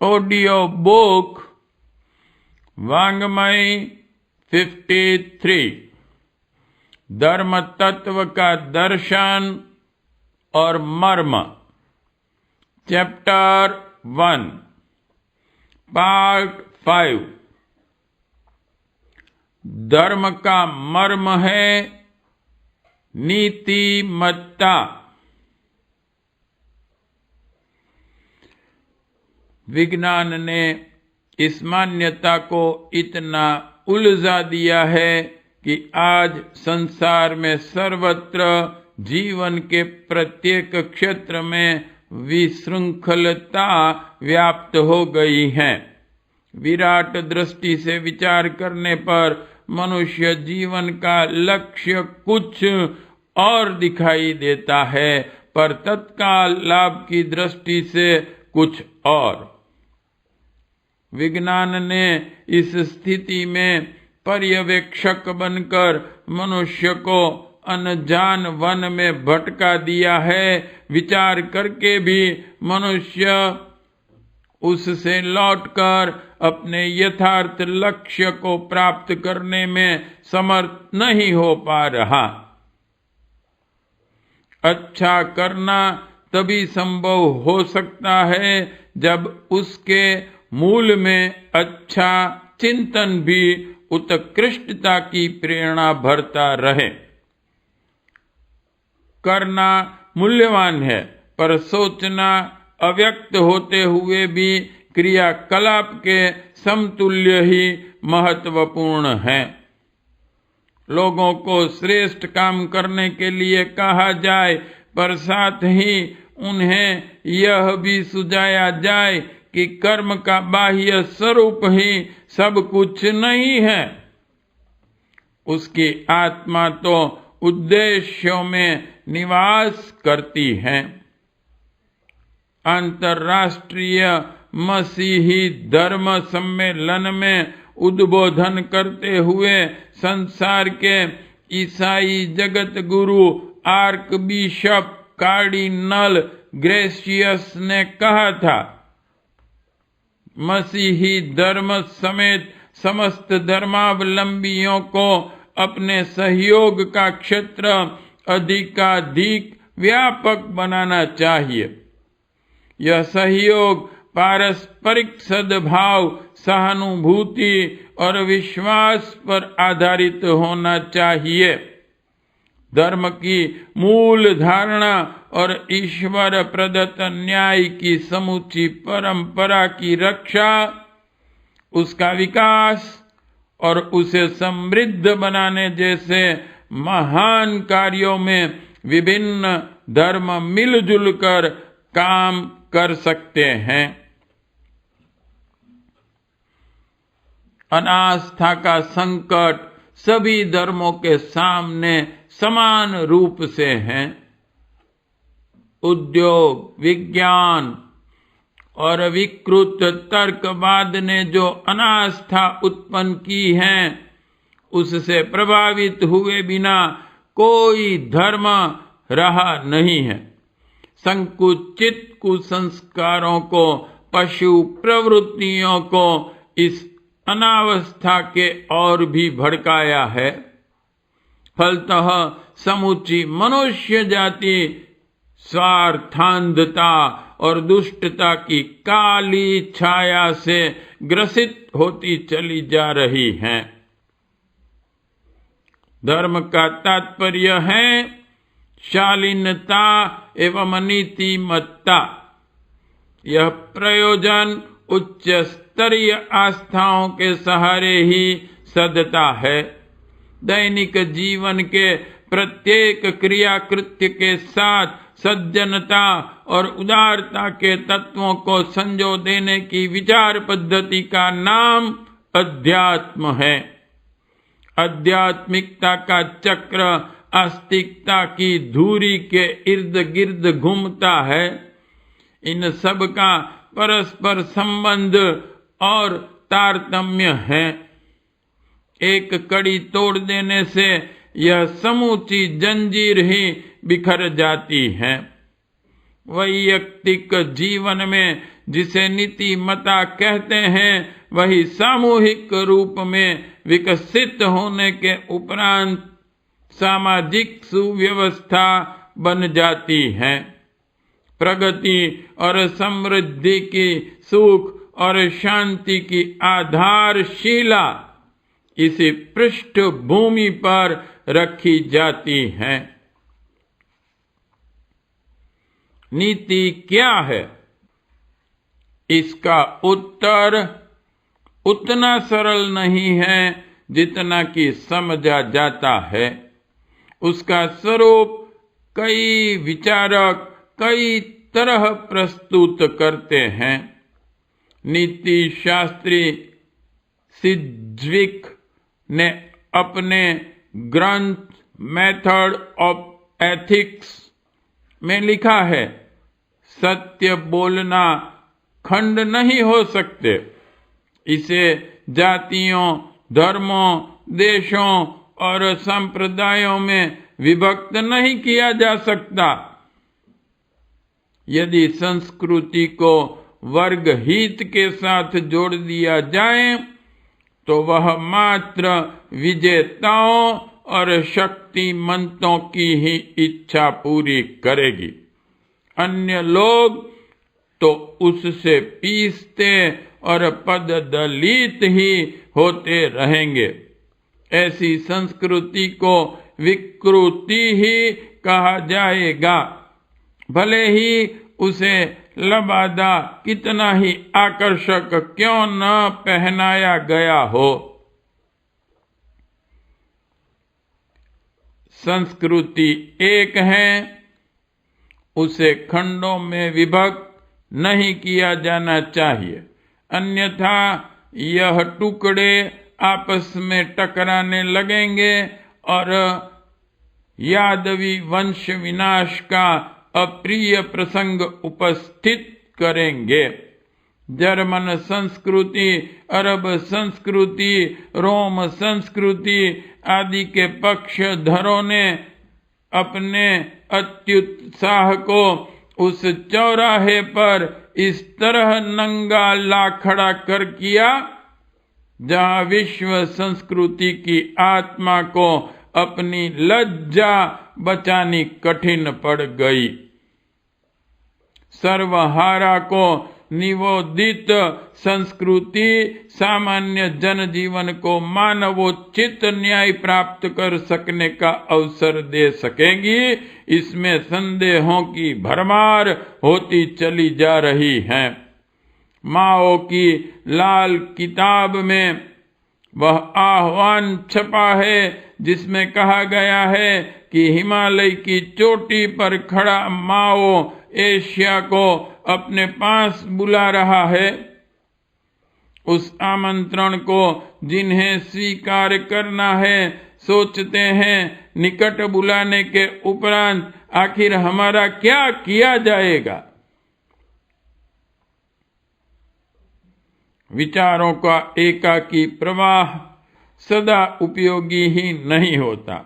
Audio book वांग्मय 53 धर्म तत्व का दर्शन और मर्म चैप्टर 1 पार्ट 5 धर्म का मर्म है नीतिमत्ता। विज्ञान ने इस मान्यता को इतना उलझा दिया है कि आज संसार में सर्वत्र जीवन के प्रत्येक क्षेत्र में विशृंखलता व्याप्त हो गई है। विराट दृष्टि से विचार करने पर मनुष्य जीवन का लक्ष्य कुछ और दिखाई देता है, पर तत्काल लाभ की दृष्टि से कुछ और। विज्ञान ने इस स्थिति में पर्यवेक्षक बनकर मनुष्य को अनजान वन में भटका दिया है। विचार करके भी मनुष्य उससे लौटकर अपने यथार्थ लक्ष्य को प्राप्त करने में समर्थ नहीं हो पा रहा। अच्छा करना तभी संभव हो सकता है जब उसके मूल में अच्छा चिंतन भी उत्कृष्टता की प्रेरणा भरता रहे। करना मूल्यवान है, पर सोचना अव्यक्त होते हुए भी क्रियाकलाप के समतुल्य ही महत्वपूर्ण है। लोगों को श्रेष्ठ काम करने के लिए कहा जाए, पर साथ ही उन्हें यह भी सुझाया जाए कि कर्म का बाह्य स्वरूप ही सब कुछ नहीं है। उसकी आत्मा तो उद्देश्यों में निवास करती है। अंतर्राष्ट्रीय मसीही धर्म सम्मेलन में उद्बोधन करते हुए संसार के ईसाई Jagat Guru arc bishop cardinal gracious ने कहा था, मसीही धर्म समेत समस्त धर्मावलंबियों को अपने सहयोग का क्षेत्र अधिकाधिक व्यापक बनाना चाहिए। यह सहयोग पारस्परिक सद्भाव, सहानुभूति और विश्वास पर आधारित होना चाहिए। धर्म की मूल धारणा और ईश्वर प्रदत्त न्याय की समूची परंपरा की रक्षा, उसका विकास और उसे समृद्ध बनाने जैसे महान कार्यों में विभिन्न धर्म मिलजुल कर काम कर सकते हैं। अनास्था का संकट सभी धर्मों के सामने समान रूप से है। उद्योग, विज्ञान और विकृत तर्कवाद ने जो अनास्था उत्पन्न की है, उससे प्रभावित हुए बिना कोई धर्म रहा नहीं है। संकुचित कुसंस्कारों को, पशु प्रवृत्तियों को इस अनावस्था के और भी भड़काया है। फलतः समूची मनुष्य जाति स्वार्थांधता और दुष्टता की काली छाया से ग्रसित होती चली जा रही है। धर्म का तात्पर्य है शालीनता एवं नीतिमत्ता। यह प्रयोजन उच्च स्तरीय आस्थाओं के सहारे ही सधता है। दैनिक जीवन के प्रत्येक क्रिया कृत्य के साथ सज्जनता और उदारता के तत्वों को संजो देने की विचार पद्धति का नाम अध्यात्म है। आध्यात्मिकता का चक्र आस्तिकता की धुरी के इर्द गिर्द घूमता है। इन सब का परस्पर संबंध और तारतम्य है। एक कड़ी तोड़ देने से यह समूची जंजीर ही बिखर जाती है। वैयक्तिक जीवन में जिसे नीतिमत्ता कहते हैं वही सामूहिक रूप में विकसित होने के उपरांत सामाजिक सुव्यवस्था बन जाती है। प्रगति और समृद्धि की, सुख और शांति की आधारशिला इसी पृष्ठभूमि पर रखी जाती है। नीति क्या है? इसका उत्तर उतना सरल नहीं है जितना कि समझा जाता है। उसका स्वरूप कई विचारक कई तरह प्रस्तुत करते हैं। नीति शास्त्री सिज्विक ने अपने ग्रंथ मेथड ऑफ एथिक्स में लिखा है, सत्य बोलना खंड नहीं हो सकते। इसे जातियों, धर्मों, देशों और संप्रदायों में विभक्त नहीं किया जा सकता। यदि संस्कृति को वर्ग हित के साथ जोड़ दिया जाए तो वह मात्र विजेताओं और शक्तिमंतों की ही इच्छा पूरी करेगी। अन्य लोग तो उससे पीसते और पददलित ही होते रहेंगे। ऐसी संस्कृति को विकृति ही कहा जाएगा, भले ही उसे लबादा कितना ही आकर्षक क्यों न पहनाया गया हो। संस्कृति एक है, उसे खंडों में विभक्त नहीं किया जाना चाहिए, अन्यथा यह टुकड़े आपस में टकराने लगेंगे और यादवी वंश विनाश का अप्रिय प्रसंग उपस्थित करेंगे। जर्मन संस्कृति, अरब संस्कृति, रोम संस्कृति आदि के पक्षधरों ने अपने अत्युत्साह को उस चौराहे पर इस तरह नंगा ला खड़ा कर किया जहां विश्व संस्कृति की आत्मा को अपनी लज्जा बचानी कठिन पड़ गई। सर्वहारा को निवोदित संस्कृति सामान्य जनजीवन को मानवोचित न्याय प्राप्त कर सकने का अवसर दे सकेगी, इसमें संदेहों की भरमार होती चली जा रही है। माओ की लाल किताब में वह आह्वान छपा है जिसमें कहा गया है कि हिमालय की चोटी पर खड़ा माओ एशिया को अपने पास बुला रहा है। उस आमंत्रण को जिन्हें स्वीकार करना है सोचते हैं निकट बुलाने के उपरांत आखिर हमारा क्या किया जाएगा। विचारों का एकाकी प्रवाह सदा उपयोगी ही नहीं होता।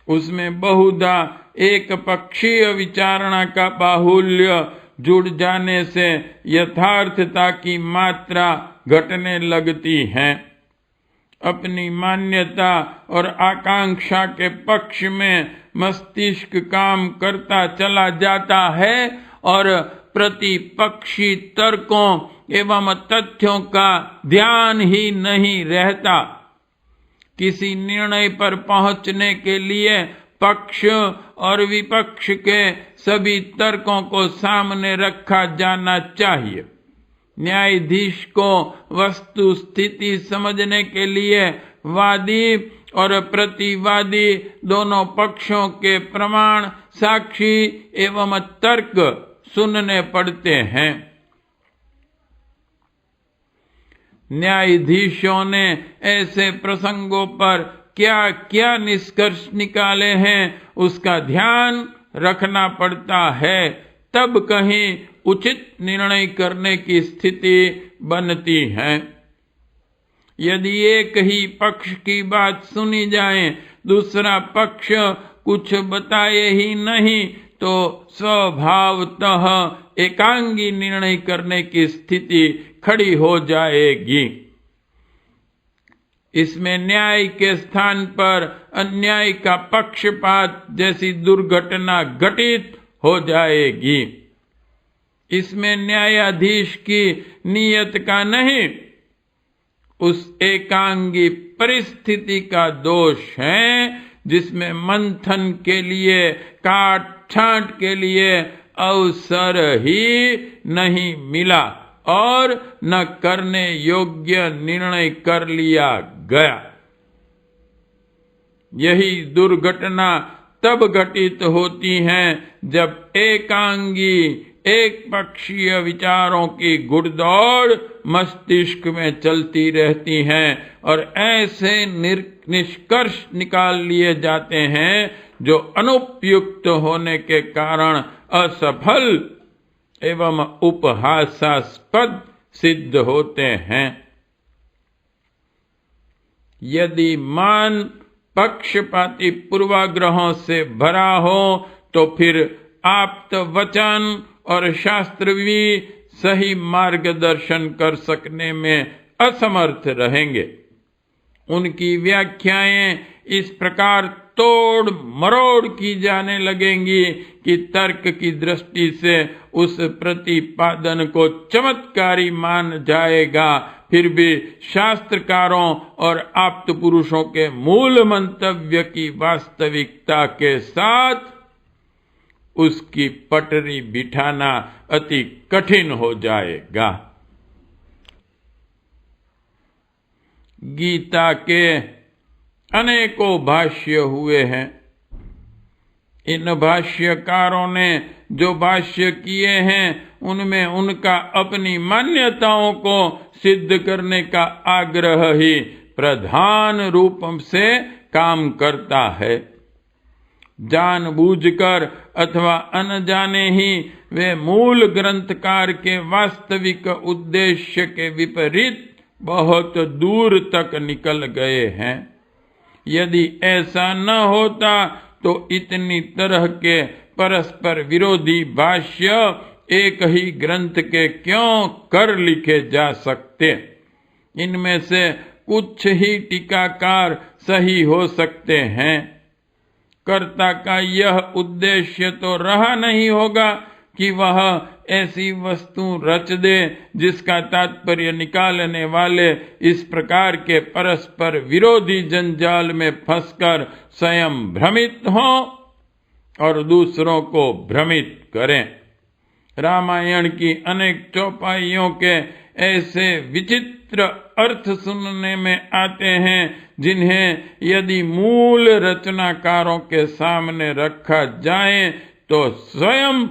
उसमें बहुधा एक पक्षीय विचारणा का बाहुल्य जुड़ जाने से यथार्थता की मात्रा घटने लगती है। अपनी मान्यता और आकांक्षा के पक्ष में मस्तिष्क काम करता चला जाता है और प्रतिपक्षी तर्कों एवं तथ्यों का ध्यान ही नहीं रहता। किसी निर्णय पर पहुंचने के लिए पक्ष और विपक्ष के सभी तर्कों को सामने रखा जाना चाहिए। न्यायाधीश को वस्तु स्थिति समझने के लिए वादी और प्रतिवादी दोनों पक्षों के प्रमाण, साक्षी एवं तर्क सुनने पड़ते हैं। न्यायाधीशों ने ऐसे प्रसंगों पर क्या क्या निष्कर्ष निकाले हैं उसका ध्यान रखना पड़ता है, तब कहीं उचित निर्णय करने की स्थिति बनती है। यदि एक ही पक्ष की बात सुनी जाए, दूसरा पक्ष कुछ बताए ही नहीं, तो स्वभावतः एकांगी निर्णय करने की स्थिति खड़ी हो जाएगी। इसमें न्याय के स्थान पर अन्याय का पक्षपात जैसी दुर्घटना घटित हो जाएगी। इसमें न्यायाधीश की नीयत का नहीं, उस एकांगी परिस्थिति का दोष है जिसमें मंथन के लिए, काट छांट के लिए अवसर ही नहीं मिला और न करने योग्य निर्णय कर लिया गया। यही दुर्घटना तब घटित होती है जब एकांगी, एक पक्षीय विचारों की घुड़दौड़ मस्तिष्क में चलती रहती है और ऐसे निष्कर्ष निकाल लिए जाते हैं जो अनुपयुक्त होने के कारण असफल एवं उपहासास्पद सिद्ध होते हैं। यदि मन पक्षपाती पूर्वाग्रहों से भरा हो तो फिर आप्त वचन और शास्त्र भी सही मार्गदर्शन कर सकने में असमर्थ रहेंगे। उनकी व्याख्याएं इस प्रकार तोड़ मरोड़ की जाने लगेंगी कि तर्क की दृष्टि से उस प्रतिपादन को चमत्कारी मान जाएगा, फिर भी शास्त्रकारों और आप्त पुरुषों के मूल मंतव्य की वास्तविकता के साथ उसकी पटरी बिठाना अति कठिन हो जाएगा। गीता के अनेकों भाष्य हुए हैं। इन भाष्यकारों ने जो भाष्य किए हैं उनमें उनका अपनी मान्यताओं को सिद्ध करने का आग्रह ही प्रधान रूप से काम करता है। जानबूझकर अथवा अनजाने ही वे मूल ग्रंथकार के वास्तविक उद्देश्य के विपरीत बहुत दूर तक निकल गए हैं। यदि ऐसा न होता तो इतनी तरह के परस्पर विरोधी भाष्य एक ही ग्रंथ के क्यों कर लिखे जा सकते। इनमें से कुछ ही टीकाकार सही हो सकते हैं। कर्ता का यह उद्देश्य तो रहा नहीं होगा कि वह ऐसी वस्तु रच दे जिसका तात्पर्य निकालने वाले इस प्रकार के परस्पर विरोधी जंजाल में फंसकर स्वयं भ्रमित हों और दूसरों को भ्रमित करें। रामायण की अनेक चौपाइयों के ऐसे विचित्र अर्थ सुनने में आते हैं जिन्हें यदि मूल रचनाकारों के सामने रखा जाए तो स्वयं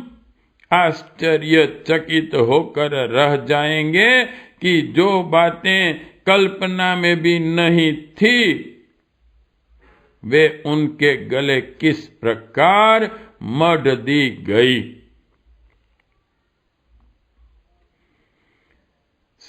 आश्चर्यचकित होकर रह जाएंगे कि जो बातें कल्पना में भी नहीं थी वे उनके गले किस प्रकार मढ़ दी गई।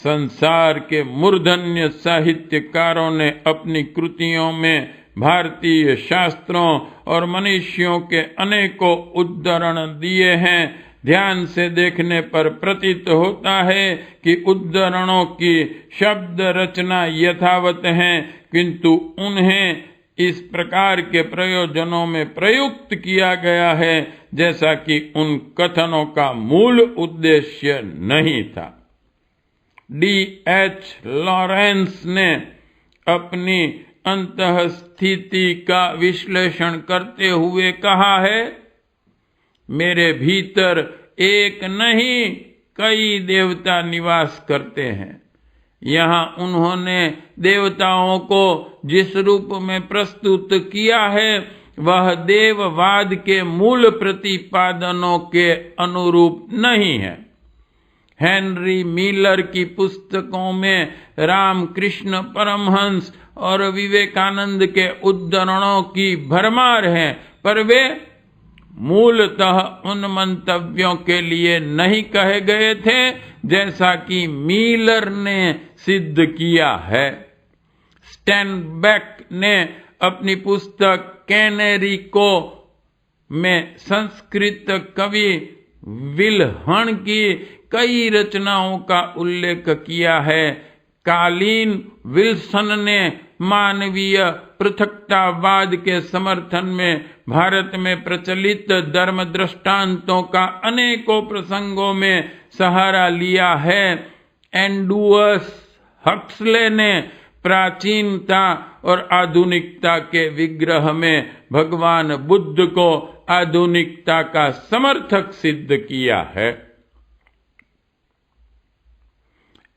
संसार के मूर्धन्य साहित्यकारों ने अपनी कृतियों में भारतीय शास्त्रों और मनीषियों के अनेकों उद्धरण दिए हैं। ध्यान से देखने पर प्रतीत होता है कि उद्धरणों की शब्द रचना यथावत है, किंतु उन्हें इस प्रकार के प्रयोजनों में प्रयुक्त किया गया है जैसा कि उन कथनों का मूल उद्देश्य नहीं था। D.H. लॉरेंस ने अपनी अंतःस्थिति का विश्लेषण करते हुए कहा है, मेरे भीतर एक नहीं कई देवता निवास करते हैं। यहाँ उन्होंने देवताओं को जिस रूप में प्रस्तुत किया है वह देववाद के मूल प्रतिपादनों के अनुरूप नहीं है। हेनरी मिलर की पुस्तकों में रामकृष्ण परमहंस और विवेकानंद के उद्धरणों की भरमार है, पर वे मूलतः उन मंतव्यों के लिए नहीं कहे गए थे जैसा कि मिलर ने सिद्ध किया है। स्टैनबैक ने अपनी पुस्तक कैनेरी को में संस्कृत कवि विल्हण की कई रचनाओं का उल्लेख किया है। कालीन विल्सन ने मानवीय पृथकतावाद के समर्थन में भारत में प्रचलित धर्म दृष्टांतों का अनेकों प्रसंगों में सहारा लिया है। एंडुअस हक्सले ने प्राचीनता और आधुनिकता के विग्रह में भगवान बुद्ध को आधुनिकता का समर्थक सिद्ध किया है।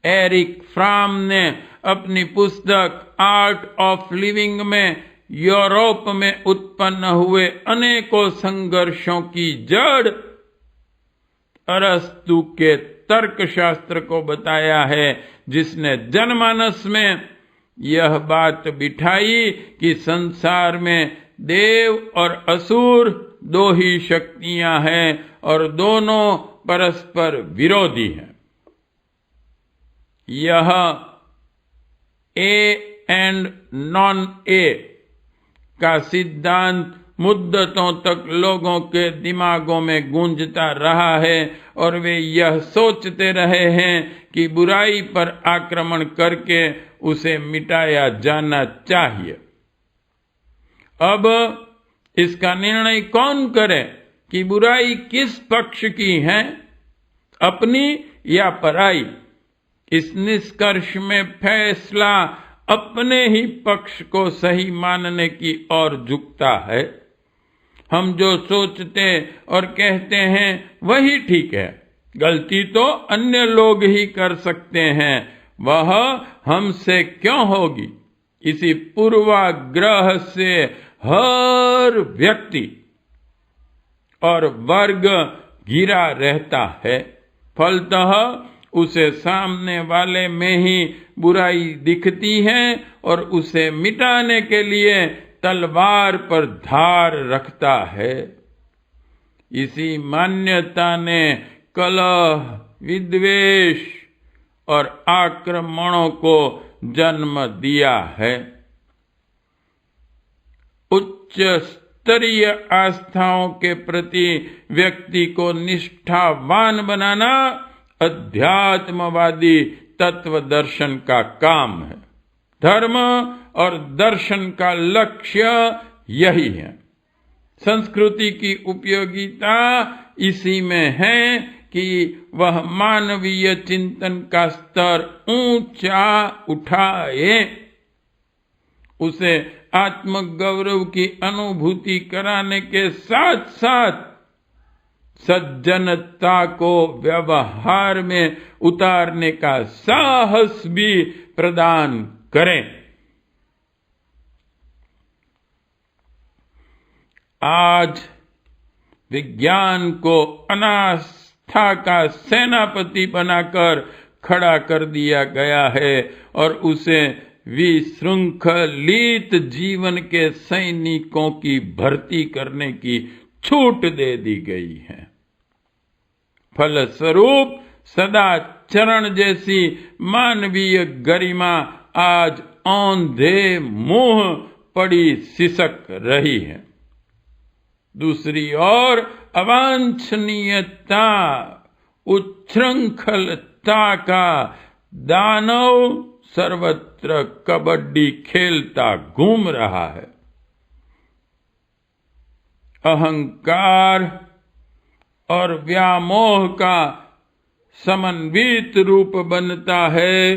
एरिक फ्राम ने अपनी पुस्तक आर्ट ऑफ लिविंग में यूरोप में उत्पन्न हुए अनेकों संघर्षों की जड़ अरस्तु के तर्कशास्त्र को बताया है, जिसने जनमानस में यह बात बिठाई कि संसार में देव और असुर दो ही शक्तियां हैं और दोनों परस्पर विरोधी हैं। यह ए एंड नॉन ए का सिद्धांत मुद्दतों तक लोगों के दिमागों में गूंजता रहा है और वे यह सोचते रहे हैं कि बुराई पर आक्रमण करके उसे मिटाया जाना चाहिए। अब इसका निर्णय कौन करे कि बुराई किस पक्ष की है, अपनी या पराई? इस निष्कर्ष में फैसला अपने ही पक्ष को सही मानने की ओर झुकता है। हम जो सोचते और कहते हैं वही ठीक है, गलती तो अन्य लोग ही कर सकते हैं, वह हमसे क्यों होगी? इसी पूर्वाग्रह से हर व्यक्ति और वर्ग घिरा रहता है। फलतः उसे सामने वाले में ही बुराई दिखती है और उसे मिटाने के लिए तलवार पर धार रखता है। इसी मान्यता ने कलह, विद्वेष और आक्रमणों को जन्म दिया है। उच्च स्तरीय आस्थाओं के प्रति व्यक्ति को निष्ठावान बनाना अध्यात्मवादी तत्व दर्शन का काम है। धर्म और दर्शन का लक्ष्य यही है। संस्कृति की उपयोगिता इसी में है कि वह मानवीय चिंतन का स्तर ऊंचा उठाए, उसे आत्मगौरव की अनुभूति कराने के साथ साथ सज्जनता को व्यवहार में उतारने का साहस भी प्रदान करें। आज विज्ञान को अनास्था का सेनापति बनाकर खड़ा कर दिया गया है और उसे विशृंखलित जीवन के सैनिकों की भर्ती करने की छूट दे दी गई है। फलस्वरूप सदाचरण जैसी मानवीय गरिमा आज औंधे मुंह पड़ी सिसक रही है। दूसरी ओर अवांछनीयता, उच्छृंखलता का दानव सर्वत्र कबड्डी खेलता घूम रहा है। अहंकार और व्यामोह का समन्वित रूप बनता है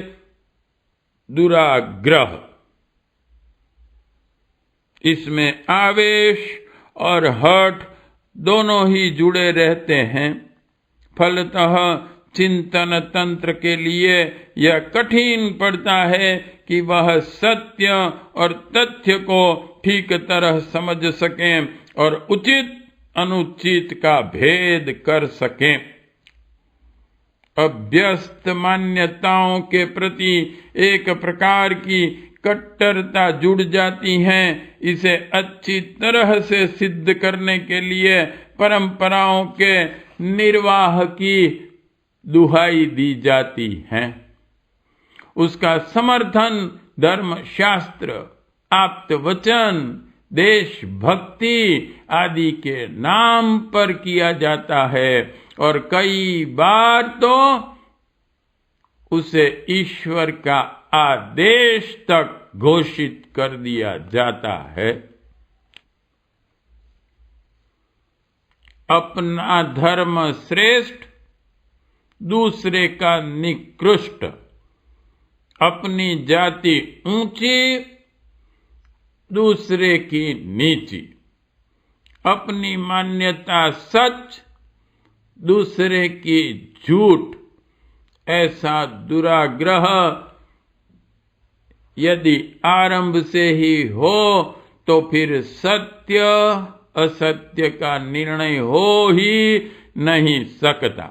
दुराग्रह। इसमें आवेश और हठ दोनों ही जुड़े रहते हैं। फलतः चिंतन तंत्र के लिए यह कठिन पड़ता है कि वह सत्य और तथ्य को ठीक तरह समझ सकें और उचित अनुचित का भेद कर सकें। अभ्यस्त मान्यताओं के प्रति एक प्रकार की कट्टरता जुड़ जाती है। इसे अच्छी तरह से सिद्ध करने के लिए परंपराओं के निर्वाह की दुहाई दी जाती है। उसका समर्थन धर्म शास्त्र, आप्त वचन, देशभक्ति आदि के नाम पर किया जाता है और कई बार तो उसे ईश्वर का आदेश तक घोषित कर दिया जाता है। अपना धर्म श्रेष्ठ, दूसरे का निकृष्ट, अपनी जाति ऊंची, दूसरे की नीची, अपनी मान्यता सच, दूसरे की झूठ, ऐसा दुराग्रह यदि आरंभ से ही हो तो फिर सत्य असत्य का निर्णय हो ही नहीं सकता।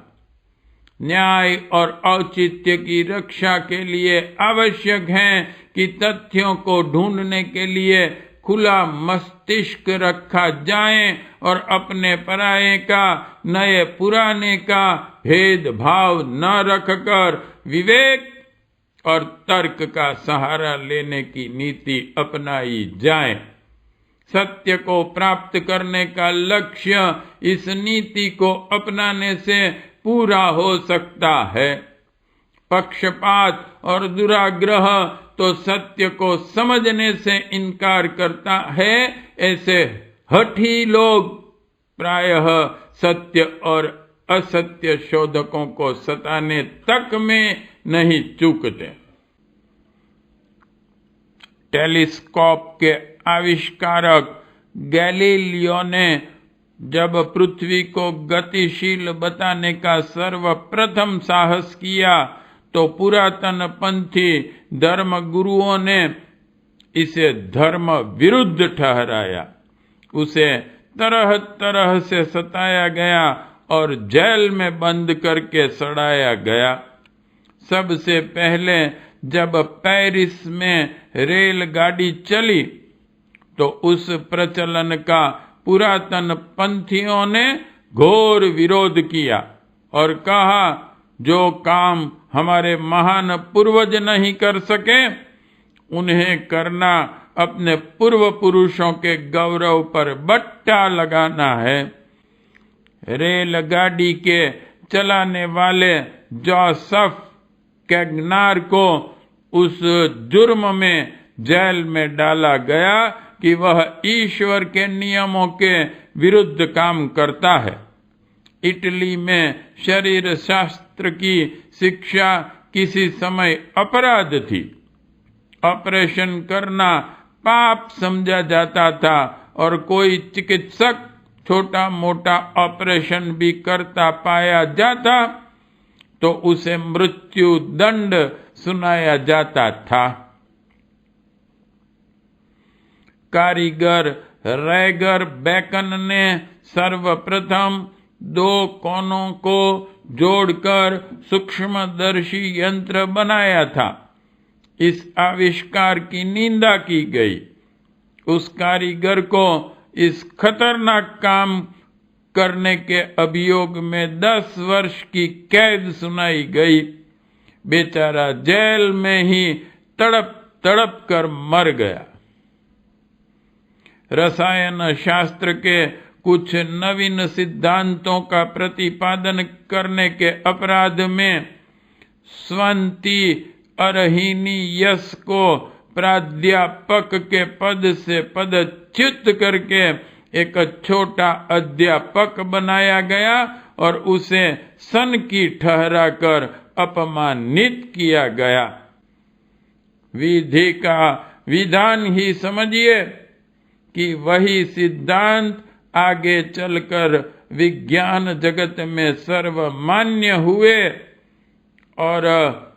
न्याय और औचित्य की रक्षा के लिए आवश्यक है कि तथ्यों को ढूंढने के लिए खुला मस्तिष्क रखा जाए और अपने पराये का नए पुराने का भेदभाव न रखकर विवेक और तर्क का सहारा लेने की नीति अपनाई जाए। सत्य को प्राप्त करने का लक्ष्य इस नीति को अपनाने से पूरा हो सकता है। पक्षपात और दुराग्रह तो सत्य को समझने से इनकार करता है। ऐसे हठी लोग प्रायः सत्य और असत्य शोधकों को सताने तक में नहीं चूकते। टेलीस्कोप के आविष्कारक गैलीलियो ने जब पृथ्वी को गतिशील बताने का सर्वप्रथम साहस किया तो पुरातन पंथी धर्म गुरुओं ने इसे धर्म विरुद्ध ठहराया। उसे तरह तरह से सताया गया और जेल में बंद करके सड़ाया गया। सबसे पहले जब पेरिस में रेलगाड़ी चली तो उस प्रचलन का पुरातन पंथियों ने घोर विरोध किया और कहा, जो काम हमारे महान पूर्वज नहीं कर सके उन्हें करना अपने पूर्व पुरुषों के गौरव पर बट्टा लगाना है। रेलगाड़ी के चलाने वाले जोसेफ कैगनार को उस जुर्म में जेल में डाला गया कि वह ईश्वर के नियमों के विरुद्ध काम करता है। इटली में शरीर शास्त्र की शिक्षा किसी समय अपराध थी। ऑपरेशन करना पाप समझा जाता था और कोई चिकित्सक छोटा मोटा ऑपरेशन भी करता पाया जाता तो उसे मृत्यु दंड सुनाया जाता था। कारीगर रैगर बैकन ने सर्वप्रथम दो कोनों को जोड़कर सूक्ष्मदर्शी यंत्र बनाया था। इस आविष्कार की निंदा की गई। उस कारीगर को इस खतरनाक काम करने के अभियोग में 10 वर्ष की कैद सुनाई गई। बेचारा जेल में ही तड़प तड़प कर मर गया। रसायन शास्त्र के कुछ नवीन सिद्धांतों का प्रतिपादन करने के अपराध में स्वंती अरहिनियस को प्राध्यापक के पद से पदच्युत करके एक छोटा अध्यापक बनाया गया और उसे सनकी ठहराकर अपमानित किया गया। विधि का विधान ही समझिए कि वही सिद्धांत आगे चलकर विज्ञान जगत में सर्वमान्य हुए और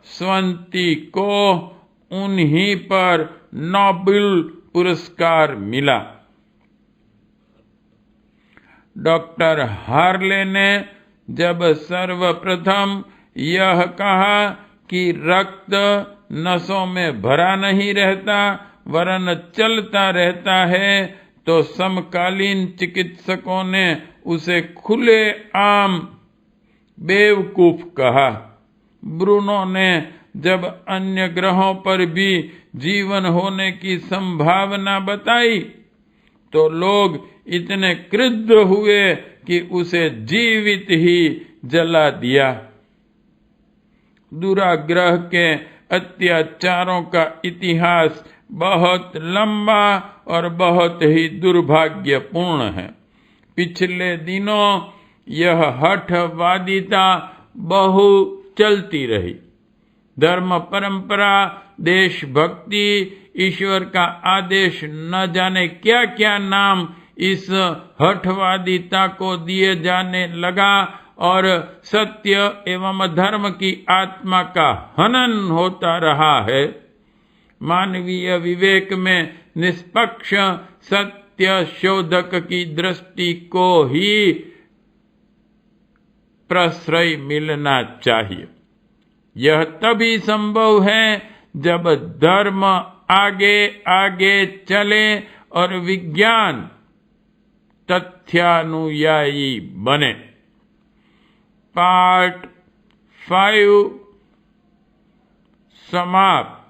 स्वंती को उन्हीं पर नोबेल पुरस्कार मिला। डॉक्टर हार्ले ने जब सर्वप्रथम यह कहा कि रक्त नसों में भरा नहीं रहता वरन चलता रहता है तो समकालीन चिकित्सकों ने उसे खुले आम बेवकूफ कहा। ब्रूनो ने जब अन्य ग्रहों पर भी जीवन होने की संभावना बताई तो लोग इतने क्रुद्ध हुए कि उसे जीवित ही जला दिया। दुराग्रह के अत्याचारों का इतिहास बहुत लंबा और बहुत ही दुर्भाग्यपूर्ण है। पिछले दिनों यह हठवादिता बहु चलती रही। धर्म परंपरा, देशभक्ति, ईश्वर का आदेश, न जाने क्या क्या नाम इस हठवादिता को दिए जाने लगा और सत्य एवं धर्म की आत्मा का हनन होता रहा है। मानवीय विवेक में निष्पक्ष सत्य शोधक की दृष्टि को ही प्रश्रय मिलना चाहिए। यह तभी संभव है जब धर्म आगे आगे चले और विज्ञान तथ्यानुयायी बने। पार्ट 5 समाप्त।